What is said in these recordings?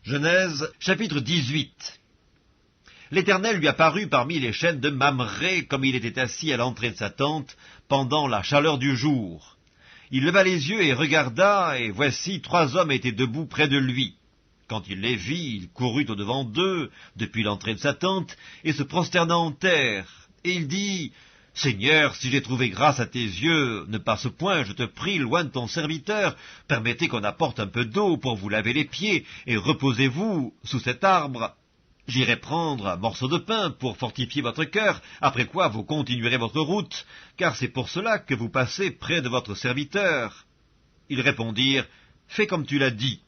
Genèse, chapitre 18. L'Éternel lui apparut parmi les chênes de Mamré, comme il était assis à l'entrée de sa tente, pendant la chaleur du jour. Il leva les yeux et regarda, et voici 3 hommes étaient debout près de lui. Quand il les vit, il courut au-devant d'eux, depuis l'entrée de sa tente, et se prosterna en terre. Et il dit, « Seigneur, si j'ai trouvé grâce à tes yeux, ne passe point, je te prie, loin de ton serviteur. Permettez qu'on apporte un peu d'eau pour vous laver les pieds, et reposez-vous sous cet arbre. J'irai prendre un morceau de pain pour fortifier votre cœur, après quoi vous continuerez votre route, car c'est pour cela que vous passez près de votre serviteur. » Ils répondirent, « Fais comme tu l'as dit. »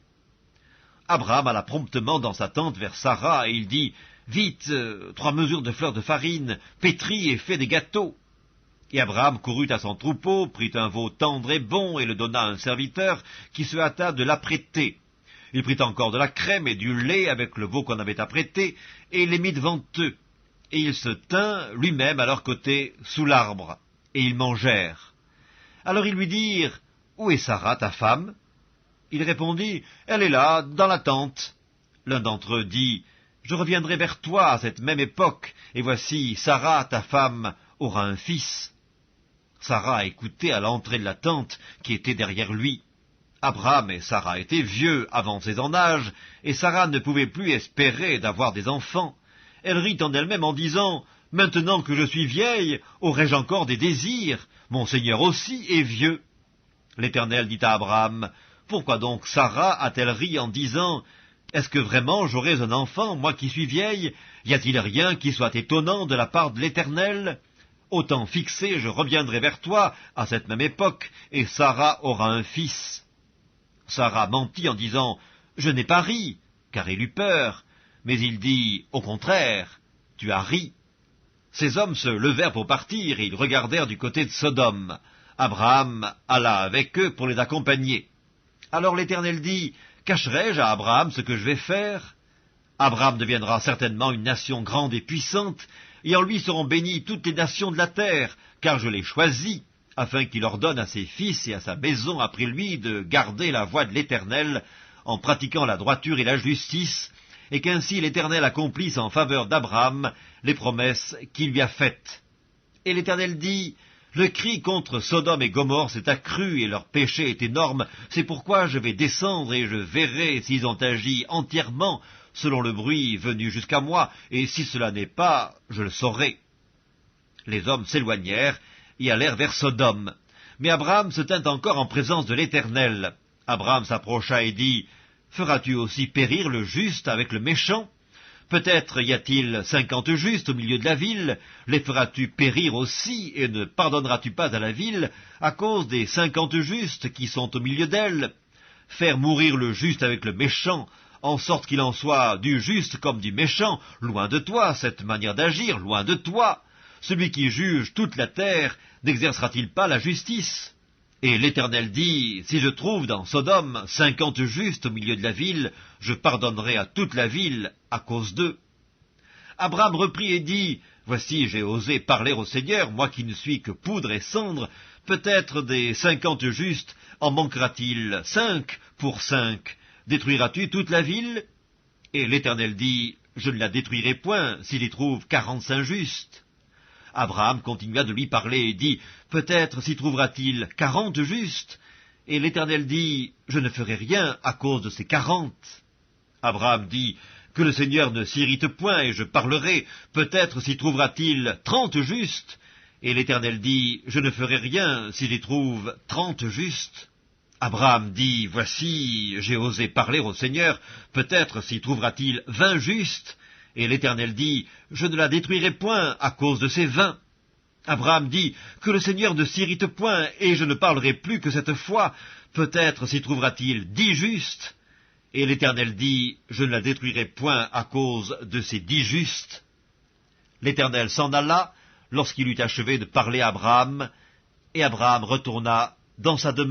Abraham alla promptement dans sa tente vers Sarah, et il dit, « Vite, 3 mesures de fleurs de farine, pétris et fais des gâteaux. » Et Abraham courut à son troupeau, prit un veau tendre et bon, et le donna à un serviteur, qui se hâta de l'apprêter. Il prit encore de la crème et du lait avec le veau qu'on avait apprêté, et il les mit devant eux. Et il se tint lui-même à leur côté, sous l'arbre, et ils mangèrent. Alors ils lui dirent, « Où est Sarah, ta femme ?» Il répondit, « Elle est là, dans la tente. » L'un d'entre eux dit, « Je reviendrai vers toi à cette même époque, et voici, Sarah, ta femme, aura un fils. » Sarah écoutait à l'entrée de la tente qui était derrière lui. Abraham et Sarah étaient vieux, avancés en âge, et Sarah ne pouvait plus espérer d'avoir des enfants. Elle rit en elle-même en disant, « Maintenant que je suis vieille, aurai-je encore des désirs? Mon Seigneur aussi est vieux. » L'Éternel dit à Abraham, « Pourquoi donc Sarah a-t-elle ri en disant, « Est-ce que vraiment j'aurai un enfant, moi qui suis vieille? Y a-t-il rien qui soit étonnant de la part de l'Éternel? Au temps fixé, je reviendrai vers toi à cette même époque, et Sarah aura un fils. » Sarah mentit en disant, « Je n'ai pas ri, car elle eut peur. » Mais il dit, « Au contraire, tu as ri. » Ces hommes se levèrent pour partir, et ils regardèrent du côté de Sodome. Abraham alla avec eux pour les accompagner. Alors l'Éternel dit, « Cacherai-je à Abraham ce que je vais faire? Abraham deviendra certainement une nation grande et puissante, et en lui seront bénies toutes les nations de la terre, car je l'ai choisi, afin qu'il ordonne à ses fils et à sa maison après lui de garder la voie de l'Éternel, en pratiquant la droiture et la justice, et qu'ainsi l'Éternel accomplisse en faveur d'Abraham les promesses qu'il lui a faites. » Et l'Éternel dit, « Le cri contre Sodome et Gomorrhe s'est accru, et leur péché est énorme. C'est pourquoi je vais descendre, et je verrai s'ils ont agi entièrement selon le bruit venu jusqu'à moi, et si cela n'est pas, je le saurai. » Les hommes s'éloignèrent, et allèrent vers Sodome. Mais Abraham se tint encore en présence de l'Éternel. Abraham s'approcha et dit, « Feras-tu aussi périr le juste avec le méchant? Peut-être y a-t-il 50 justes au milieu de la ville, les feras-tu périr aussi, et ne pardonneras-tu pas à la ville à cause des 50 justes qui sont au milieu d'elle? Faire mourir le juste avec le méchant, en sorte qu'il en soit du juste comme du méchant, loin de toi cette manière d'agir, loin de toi. Celui qui juge toute la terre n'exercera-t-il pas la justice? » Et l'Éternel dit, « Si je trouve dans Sodome 50 justes au milieu de la ville, je pardonnerai à toute la ville à cause d'eux. » Abraham reprit et dit, « Voici, j'ai osé parler au Seigneur, moi qui ne suis que poudre et cendre. Peut-être des 50 justes en manquera-t-il 5 pour 5? Détruiras-tu toute la ville? » Et l'Éternel dit, « Je ne la détruirai point s'il y trouve 45 justes. » Abraham continua de lui parler et dit, « Peut-être s'y trouvera-t-il 40 justes? » Et l'Éternel dit, « Je ne ferai rien à cause de ces 40. » Abraham dit, « Que le Seigneur ne s'irrite point, et je parlerai. Peut-être s'y trouvera-t-il 30 justes? » Et l'Éternel dit, « Je ne ferai rien s'il y trouve 30 justes. » Abraham dit, « Voici, j'ai osé parler au Seigneur. Peut-être s'y trouvera-t-il 20 justes? » Et l'Éternel dit, « Je ne la détruirai point à cause de ces 20. » Abraham dit, « Que le Seigneur ne s'irrite point, et je ne parlerai plus que cette fois. Peut-être s'y trouvera-t-il 10 justes? » Et l'Éternel dit, « Je ne la détruirai point à cause de ces 10 justes. » L'Éternel s'en alla lorsqu'il eut achevé de parler à Abraham, et Abraham retourna dans sa demeure.